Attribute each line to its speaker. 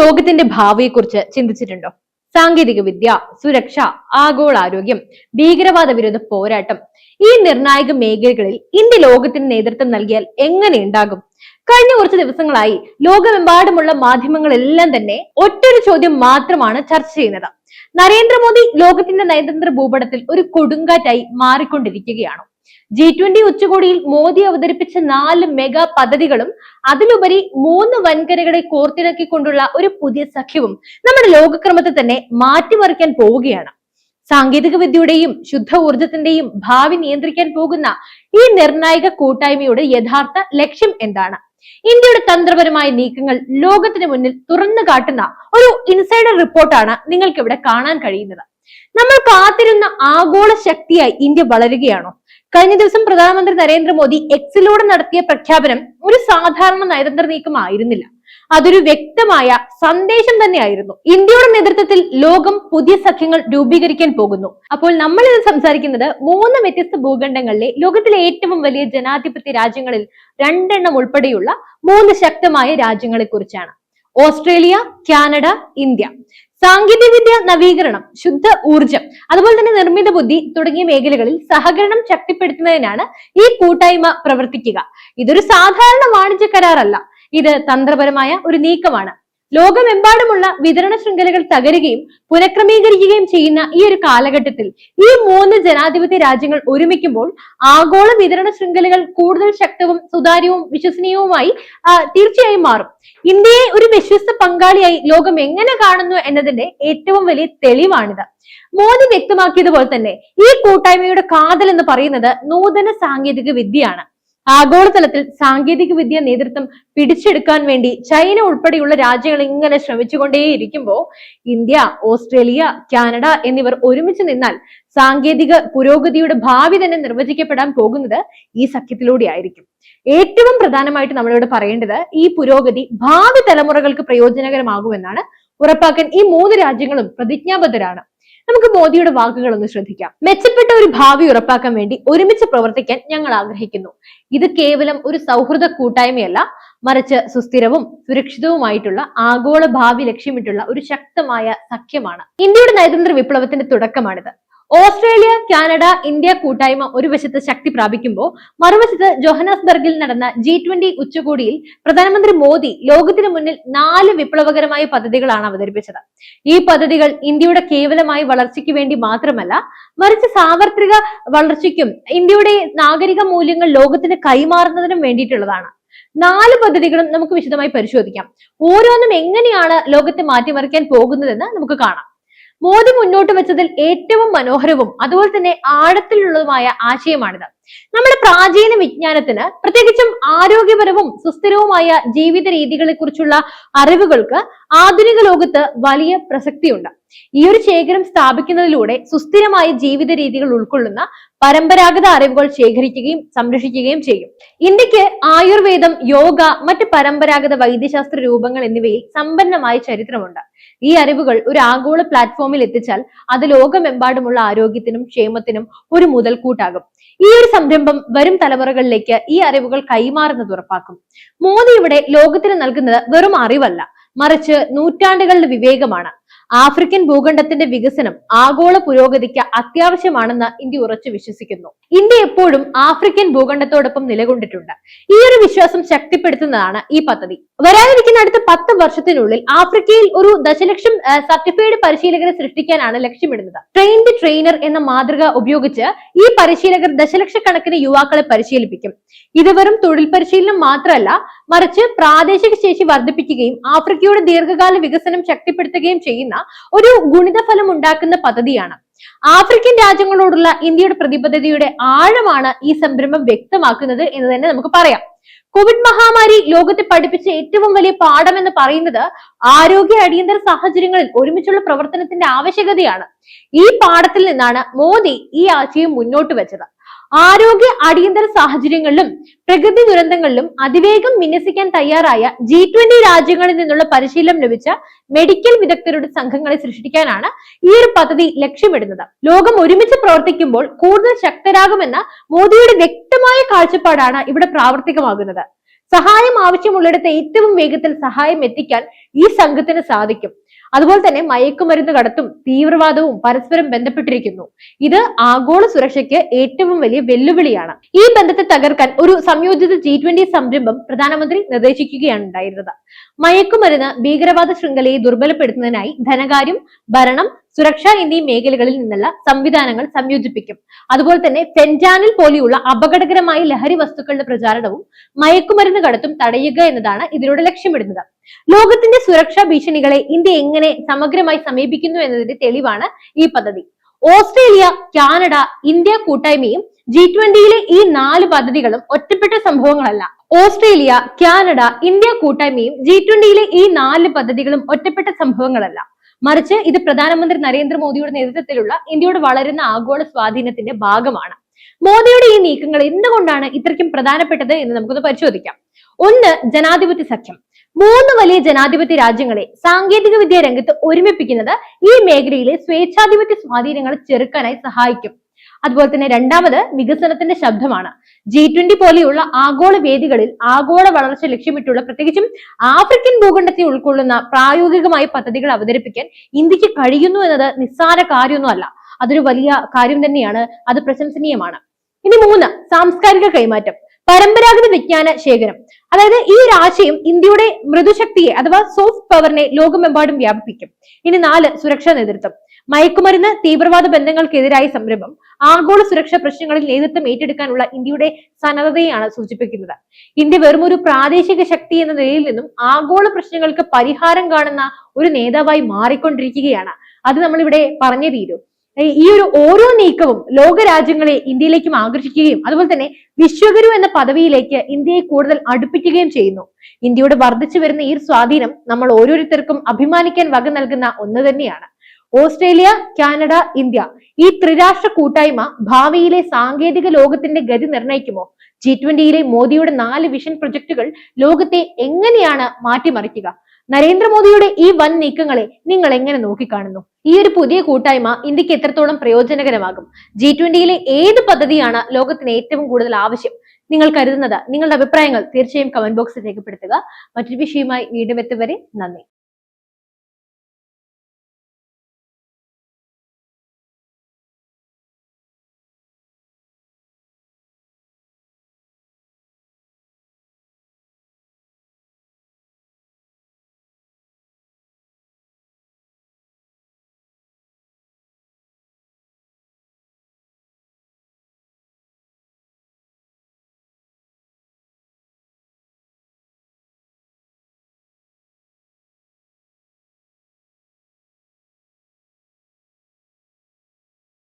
Speaker 1: ലോകത്തിന്റെ ഭാവിയെക്കുറിച്ച് ചിന്തിച്ചിട്ടുണ്ടോ? സാങ്കേതിക വിദ്യ, സുരക്ഷ, ആഗോളാരോഗ്യം, ഭീകരവാദ വിരുദ്ധ പോരാട്ടം, ഈ നിർണായക മേഖലകളിൽ ഇന്ത്യ ലോകത്തിന് നേതൃത്വം നൽകിയാൽ എങ്ങനെ ഉണ്ടാകും? കഴിഞ്ഞ കുറച്ച് ദിവസങ്ങളായി ലോകമെമ്പാടുമുള്ള മാധ്യമങ്ങളെല്ലാം തന്നെ ഒറ്റൊരു ചോദ്യം മാത്രമാണ് ചർച്ച ചെയ്യുന്നത്. നരേന്ദ്രമോദി ലോകത്തിന്റെ നയതന്ത്ര ഭൂപടത്തിൽ ഒരു കൊടുങ്കാറ്റായി മാറിക്കൊണ്ടിരിക്കുകയാണ്. G20 ഉച്ചകോടിയിൽ മോദി അവതരിപ്പിച്ച 4 മെഗാ പദ്ധതികളും അതിലുപരി 3 വൻകരകളെ കോർത്തിണക്കിക്കൊണ്ടുള്ള ഒരു പുതിയ സഖ്യവും നമ്മുടെ ലോകക്രമത്തെ തന്നെ മാറ്റിമറിക്കാൻ പോവുകയാണ്. സാങ്കേതിക വിദ്യയുടെയും ശുദ്ധ ഊർജത്തിന്റെയും ഭാവി നിയന്ത്രിക്കാൻ പോകുന്ന ഈ നിർണായക കൂട്ടായ്മയുടെ യഥാർത്ഥ ലക്ഷ്യം എന്താണ്? ഇന്ത്യയുടെ തന്ത്രപരമായ നീക്കങ്ങൾ ലോകത്തിന് മുന്നിൽ തുറന്നു കാട്ടുന്ന ഒരു ഇൻസൈഡർ റിപ്പോർട്ടാണ് നിങ്ങൾക്ക് ഇവിടെ കാണാൻ കഴിയുന്നത്. നമ്മൾ കാത്തിരുന്ന ആഗോള ശക്തിയായി ഇന്ത്യ വളരുകയാണോ? കഴിഞ്ഞ ദിവസം പ്രധാനമന്ത്രി നരേന്ദ്രമോദി എക്സിലൂടെ നടത്തിയ പ്രഖ്യാപനം ഒരു സാധാരണ നയതന്ത്ര നീക്കമായിരുന്നില്ല. അതൊരു വ്യക്തമായ സന്ദേശം തന്നെയായിരുന്നു. ഇന്ത്യയുടെ നേതൃത്വത്തിൽ ലോകം പുതിയ സഖ്യങ്ങൾ രൂപീകരിക്കാൻ പോകുന്നു. അപ്പോൾ നമ്മൾ ഇത് സംസാരിക്കുന്നത് 3 വ്യത്യസ്ത ഭൂഖണ്ഡങ്ങളിലെ ലോകത്തിലെ ഏറ്റവും വലിയ ജനാധിപത്യ രാജ്യങ്ങളിൽ 2 എണ്ണം ഉൾപ്പെടെയുള്ള 3 ശക്തമായ രാജ്യങ്ങളെ കുറിച്ചാണ്. Australia, Canada, India. സാങ്കേതിക വിദ്യ നവീകരണം, ശുദ്ധ ഊർജം, അതുപോലെ തന്നെ നിർമ്മിത ബുദ്ധി തുടങ്ങിയ മേഖലകളിൽ സഹകരണം ശക്തിപ്പെടുത്തുന്നതിനാണ് ഈ കൂട്ടായ്മ പ്രവർത്തിക്കുക. ഇതൊരു സാധാരണ വാണിജ്യ കരാറല്ല, ഇത് തന്ത്രപരമായ ഒരു നീക്കമാണ്. ലോകമെമ്പാടുമുള്ള വിതരണ ശൃംഖലകൾ തകരുകയും പുനഃക്രമീകരിക്കുകയും ചെയ്യുന്ന ഈ ഒരു കാലഘട്ടത്തിൽ ഈ 3 ജനാധിപത്യ രാജ്യങ്ങൾ ഒരുമിക്കുമ്പോൾ ആഗോള വിതരണ ശൃംഖലകൾ കൂടുതൽ ശക്തവും സുതാര്യവും വിശ്വസനീയവുമായി തീർച്ചയായും മാറും. ഇന്ത്യയെ ഒരു വിശ്വസ്ത പങ്കാളിയായി ലോകം എങ്ങനെ കാണുന്നു എന്നതിന്റെ ഏറ്റവും വലിയ തെളിവാണിത്. മോദി വ്യക്തമാക്കിയതുപോലെ തന്നെ ഈ കൂട്ടായ്മയുടെ കാതൽ എന്ന് പറയുന്നത് നൂതന സാങ്കേതിക വിദ്യയാണ്. ആഗോളതലത്തിൽ സാങ്കേതിക വിദ്യ നേതൃത്വം പിടിച്ചെടുക്കാൻ വേണ്ടി ചൈന ഉൾപ്പെടെയുള്ള രാജ്യങ്ങൾ ഇങ്ങനെ ശ്രമിച്ചുകൊണ്ടേയിരിക്കുമ്പോൾ ഇന്ത്യ, ഓസ്ട്രേലിയ, കാനഡ എന്നിവർ ഒരുമിച്ച് നിന്നാൽ സാങ്കേതിക പുരോഗതിയുടെ ഭാവി തന്നെ നിർവചിക്കപ്പെടാൻ പോകുന്നത് ഈ സഖ്യത്തിലൂടെ ആയിരിക്കും. ഏറ്റവും പ്രധാനമായിട്ട് നമ്മളിവിടെ പറയേണ്ടത് ഈ പുരോഗതി ഭാവി തലമുറകൾക്ക് പ്രയോജനകരമാകുമെന്നാണ്. ഉറപ്പാക്കാൻ ഈ 3 രാജ്യങ്ങളും പ്രതിജ്ഞാബദ്ധരാണ്. നമുക്ക് മോദിയുടെ വാക്കുകൾ ഒന്ന് ശ്രദ്ധിക്കാം. മെച്ചപ്പെട്ട ഒരു ഭാവി ഉറപ്പാക്കാൻ വേണ്ടി ഒരുമിച്ച് പ്രവർത്തിക്കാൻ ഞങ്ങൾ ആഗ്രഹിക്കുന്നു. ഇത് കേവലം ഒരു സൗഹൃദ കൂട്ടായ്മയല്ല, മറിച്ച് സുസ്ഥിരവും സുരക്ഷിതവുമായിട്ടുള്ള ആഗോള ഭാവി ലക്ഷ്യമിട്ടുള്ള ഒരു ശക്തമായ സഖ്യമാണ്. ഇന്ത്യയുടെ നയതന്ത്ര വിപ്ലവത്തിന്റെ തുടക്കമാണിത്. ഓസ്ട്രേലിയ, കാനഡ, ഇന്ത്യ കൂട്ടായ്മ ഒരു വശത്ത് ശക്തി പ്രാപിക്കുമ്പോൾ മറുവശത്ത് ജോഹന്നാസ്ബർഗിൽ നടന്ന G20 ഉച്ചകോടിയിൽ പ്രധാനമന്ത്രി മോദി ലോകത്തിന് മുന്നിൽ 4 വിപ്ലവകരമായ പദ്ധതികളാണ് അവതരിപ്പിച്ചത്. ഈ പദ്ധതികൾ ഇന്ത്യയുടെ കേവലമായ വളർച്ചയ്ക്ക് വേണ്ടി മാത്രമല്ല, മറിച്ച് സാർവത്രിക വളർച്ചയ്ക്കും ഇന്ത്യയുടെ നാഗരിക മൂല്യങ്ങൾ ലോകത്തിന് കൈമാറുന്നതിനും വേണ്ടിയിട്ടുള്ളതാണ്. 4 പദ്ധതികളും നമുക്ക് വിശദമായി പരിശോധിക്കാം. ഓരോന്നും എങ്ങനെയാണ് ലോകത്തെ മാറ്റിമറിക്കാൻ പോകുന്നതെന്ന് നമുക്ക് കാണാം. മോദി മുന്നോട്ട് വെച്ചതിൽ ഏറ്റവും മനോഹരവും അതുപോലെ തന്നെ ആഴത്തിലുള്ളതുമായ ആശയമാണിത്. നമ്മുടെ പ്രാചീന വിജ്ഞാനത്തിന്, പ്രത്യേകിച്ചും ആരോഗ്യപരവും സുസ്ഥിരവുമായ ജീവിത രീതികളെ കുറിച്ചുള്ള അറിവുകൾക്ക് ആധുനിക ലോകത്ത് വലിയ പ്രസക്തിയുണ്ട്. ഈ ഒരു ശേഖരം സ്ഥാപിക്കുന്നതിലൂടെ സുസ്ഥിരമായ ജീവിത രീതികൾ ഉൾക്കൊള്ളുന്ന പരമ്പരാഗത അറിവുകൾ ശേഖരിക്കുകയും സംരക്ഷിക്കുകയും ചെയ്യും. ഇന്ത്യക്ക് ആയുർവേദം, യോഗ, മറ്റ് പരമ്പരാഗത വൈദ്യശാസ്ത്ര രൂപങ്ങൾ എന്നിവയിൽ സമ്പന്നമായ ചരിത്രമുണ്ട്. ഈ അറിവുകൾ ഒരു ആഗോള പ്ലാറ്റ്ഫോമിൽ എത്തിച്ചാൽ അത് ലോകമെമ്പാടുമുള്ള ആരോഗ്യത്തിനും ക്ഷേമത്തിനും ഒരു മുതൽക്കൂട്ടാകും. ഈ ഒരു സംരംഭം വരും തലമുറകളിലേക്ക് ഈ അറിവുകൾ കൈമാറുന്നത് ഉറപ്പാക്കും. മോദി ഇവിടെ ലോകത്തിന് നൽകുന്നത് വെറും അറിവല്ല, മറിച്ച് നൂറ്റാണ്ടുകളുടെ വിവേകമാണ്. ആഫ്രിക്കൻ ഭൂഖണ്ഡത്തിന്റെ വികസനം ആഗോള പുരോഗതിക്ക് അത്യാവശ്യമാണെന്ന് ഇന്ത്യ ഉറച്ചു വിശ്വസിക്കുന്നു. ഇന്ത്യ എപ്പോഴും ആഫ്രിക്കൻ ഭൂഖണ്ഡത്തോടൊപ്പം നിലകൊണ്ടിട്ടുണ്ട്. ഈ ഒരു വിശ്വാസം ശക്തിപ്പെടുത്തുന്നതാണ് ഈ പദ്ധതി. വരാനിരിക്കുന്ന അടുത്ത 10 വർഷത്തിനുള്ളിൽ ആഫ്രിക്കയിൽ ഒരു 1 ദശലക്ഷം സർട്ടിഫൈഡ് പരിശീലകരെ സൃഷ്ടിക്കാനാണ് ലക്ഷ്യമിടുന്നത്. ട്രെയിൻ ദി ട്രെയിനർ എന്ന മാതൃക ഉപയോഗിച്ച് ഈ പരിശീലകർ ദശലക്ഷക്കണക്കിന് യുവാക്കളെ പരിശീലിപ്പിക്കും. ഇത് വെറും തൊഴിൽ പരിശീലനം മാത്രമല്ല, മറിച്ച് പ്രാദേശിക ശേഷി വർദ്ധിപ്പിക്കുകയും ആഫ്രിക്കയുടെ ദീർഘകാല വികസനം ശക്തിപ്പെടുത്തുകയും ചെയ്യുന്ന ഒരു ഗുണിതഫലം ഉണ്ടാക്കുന്ന പദ്ധതിയാണ്. ആഫ്രിക്കൻ രാജ്യങ്ങളോടുള്ള ഇന്ത്യയുടെ പ്രതിബദ്ധതയുടെ ആഴമാണ് ഈ സംരംഭം വ്യക്തമാക്കുന്നത് എന്ന് തന്നെ നമുക്ക് പറയാം. കോവിഡ് മഹാമാരി ലോകത്തെ പഠിപ്പിച്ച ഏറ്റവും വലിയ പാഠം എന്ന് പറയുന്നത് ആരോഗ്യ അടിയന്തര സാഹചര്യങ്ങളിൽ ഒരുമിച്ചുള്ള പ്രവർത്തനത്തിന്റെ ആവശ്യകതയാണ്. ഈ പാഠത്തിൽ നിന്നാണ് മോദി ഈ ആശയം മുന്നോട്ട് വെച്ചത്. ആരോഗ്യ അടിയന്തര സാഹചര്യങ്ങളിലും പ്രകൃതി ദുരന്തങ്ങളിലും അതിവേഗം വിന്യസിക്കാൻ തയ്യാറായ G20 രാജ്യങ്ങളിൽ നിന്നുള്ള പരിശീലനം ലഭിച്ച മെഡിക്കൽ വിദഗ്ധരുടെ സംഘങ്ങളെ സൃഷ്ടിക്കാനാണ് ഈ ഒരു പദ്ധതി ലക്ഷ്യമിടുന്നത്. ലോകം ഒരുമിച്ച് പ്രവർത്തിക്കുമ്പോൾ കൂടുതൽ ശക്തരാകുമെന്ന മോദിയുടെ വ്യക്തമായ കാഴ്ചപ്പാടാണ് ഇവിടെ പ്രാവർത്തികമാകുന്നത്. സഹായം ആവശ്യമുള്ളിടത്ത് ഏറ്റവും വേഗത്തിൽ സഹായം എത്തിക്കാൻ ഈ സംഘത്തിന് സാധിക്കും. അതുപോലെ തന്നെ മയക്കുമരുന്ന് കടത്തും തീവ്രവാദവും പരസ്പരം ബന്ധപ്പെട്ടിരിക്കുന്നു. ഇത് ആഗോള സുരക്ഷയ്ക്ക് ഏറ്റവും വലിയ വെല്ലുവിളിയാണ്. ഈ ബന്ധത്തെ തകർക്കാൻ ഒരു സംയോജിത G20 സംരംഭം പ്രധാനമന്ത്രി നിർദ്ദേശിക്കുകയാണ് ഉണ്ടായിരുന്നത്. മയക്കുമരുന്ന് ഭീകരവാദ ശൃംഖലയെ ദുർബലപ്പെടുത്തുന്നതിനായി ധനകാര്യം, ഭരണം, സുരക്ഷ എന്നീ മേഖലകളിൽ നിന്നുള്ള സംവിധാനങ്ങൾ സംയോജിപ്പിക്കും. അതുപോലെ തന്നെ ഫെന്റാനിൽ പോലെയുള്ള അപകടകരമായ ലഹരി വസ്തുക്കളുടെ പ്രചാരണവും മയക്കുമരുന്ന് കടത്തും തടയുക എന്നതാണ് ഇതിലൂടെ ലക്ഷ്യമിടുന്നത്. ലോകത്തിന്റെ സുരക്ഷാ ഭീഷണികളെ ഇന്ത്യ എങ്ങനെ സമഗ്രമായി സമീപിക്കുന്നു എന്നതിന്റെ തെളിവാണ് ഈ പദ്ധതി. ഓസ്ട്രേലിയ, കാനഡ, ഇന്ത്യ കൂട്ടായ്മയും G20യിലെ ഈ 4 പദ്ധതികളും ഒറ്റപ്പെട്ട സംഭവങ്ങളല്ല. ഓസ്ട്രേലിയ, കാനഡ, ഇന്ത്യ കൂട്ടായ്മയും G20യിലെ ഈ 4 പദ്ധതികളും ഒറ്റപ്പെട്ട സംഭവങ്ങളല്ല, മറിച്ച് ഇത് പ്രധാനമന്ത്രി നരേന്ദ്രമോദിയുടെ നേതൃത്വത്തിലുള്ള ഇന്ത്യയുടെ വളരുന്ന ആഗോള സ്വാധീനത്തിന്റെ ഭാഗമാണ്. മോദിയുടെ ഈ നീക്കങ്ങൾ എന്തുകൊണ്ടാണ് ഇത്രയ്ക്കും പ്രധാനപ്പെട്ടത് എന്ന് നമുക്കൊന്ന് പരിശോധിക്കാം. ഒന്ന്, ജനാധിപത്യ സഖ്യം. 3 വലിയ ജനാധിപത്യ രാജ്യങ്ങളെ സാങ്കേതിക വിദ്യ രംഗത്ത് ഒരുമിപ്പിക്കുന്നത് ഈ മേഖലയിലെ സ്വേച്ഛാധിപത്യ സ്വാധീനങ്ങൾ ചെറുക്കാനായി സഹായിക്കും. അതുപോലെ തന്നെ രണ്ടാമത്, വികസനത്തിന്റെ ശബ്ദമാണ്. G20 പോലെയുള്ള ആഗോള വേദികളിൽ ആഗോള വളർച്ച ലക്ഷ്യമിട്ടുള്ള പ്രത്യേകിച്ചും ആഫ്രിക്കൻ ഭൂഖണ്ഡത്തെ ഉൾക്കൊള്ളുന്ന പ്രായോഗികമായ പദ്ധതികൾ അവതരിപ്പിക്കാൻ ഇന്ത്യക്ക് കഴിയുന്നു എന്നത് നിസ്സാര കാര്യമൊന്നുമല്ല. അതൊരു വലിയ കാര്യം തന്നെയാണ്. അത് പ്രശംസനീയമാണ്. ഇനി 3, സാംസ്കാരിക കൈമാറ്റം, പരമ്പരാഗത വിജ്ഞാന ശേഖരം. അതായത് ഈ ഒരു ആശയം ഇന്ത്യയുടെ മൃദുശക്തിയെ അഥവാ സോഫ്റ്റ് പവറിനെ ലോകമെമ്പാടും വ്യാപിപ്പിക്കും. ഇനി 4, സുരക്ഷാ നേതൃത്വം. മയക്കുമരുന്ന്, തീവ്രവാദ ബന്ധങ്ങൾക്കെതിരായ സംരംഭം ആഗോള സുരക്ഷാ പ്രശ്നങ്ങളിൽ നേതൃത്വം ഏറ്റെടുക്കാനുള്ള ഇന്ത്യയുടെ സന്നദ്ധതയാണ് സൂചിപ്പിക്കുന്നത്. ഇന്ത്യ വെറും ഒരു പ്രാദേശിക ശക്തി എന്ന നിലയിൽ നിന്നും ആഗോള പ്രശ്നങ്ങൾക്ക് പരിഹാരം കാണുന്ന ഒരു നേതാവായി മാറിക്കൊണ്ടിരിക്കുകയാണ്. അത് നമ്മളിവിടെ പറഞ്ഞേ തീരൂ. ഈ ഒരു ഓരോ നീക്കവും ലോകരാജ്യങ്ങളെ ഇന്ത്യയിലേക്കും ആകർഷിക്കുകയും അതുപോലെ തന്നെ വിശ്വഗുരു എന്ന പദവിയിലേക്ക് ഇന്ത്യയെ കൂടുതൽ അടുപ്പിക്കുകയും ചെയ്യുന്നു. ഇന്ത്യയുടെ വർദ്ധിച്ചു വരുന്ന ഈ സ്വാധീനം നമ്മൾ ഓരോരുത്തർക്കും അഭിമാനിക്കാൻ വക നൽകുന്ന ഒന്ന് തന്നെയാണ്. ഓസ്ട്രേലിയ, കാനഡ, ഇന്ത്യ ഈ ത്രിരാഷ്ട്ര കൂട്ടായ്മ ഭാവിയിലെ സാങ്കേതിക ലോകത്തിന്റെ ഗതി നിർണ്ണയിക്കുമോ? G20യിലെ മോദിയുടെ 4 വിഷൻ പ്രൊജക്ടുകൾ ലോകത്തെ എങ്ങനെയാണ് മാറ്റിമറിക്കുക? നരേന്ദ്രമോദിയുടെ ഈ വൻ നീക്കങ്ങളെ നിങ്ങൾ എങ്ങനെ നോക്കിക്കാണുന്നു? ഈ ഒരു പുതിയ കൂട്ടായ്മ ഇന്ത്യക്ക് എത്രത്തോളം പ്രയോജനകരമാകും? G20യിലെ ഏത് പദ്ധതിയാണ് ലോകത്തിന് ഏറ്റവും കൂടുതൽ ആവശ്യം? നിങ്ങൾ കരുതുന്നത്? നിങ്ങളുടെ അഭിപ്രായങ്ങൾ തീർച്ചയായും കമന്റ് ബോക്സിൽ രേഖപ്പെടുത്തുക. മറ്റൊരു വിഷയവുമായി വീണ്ടും എത്തുവരെ നന്ദി.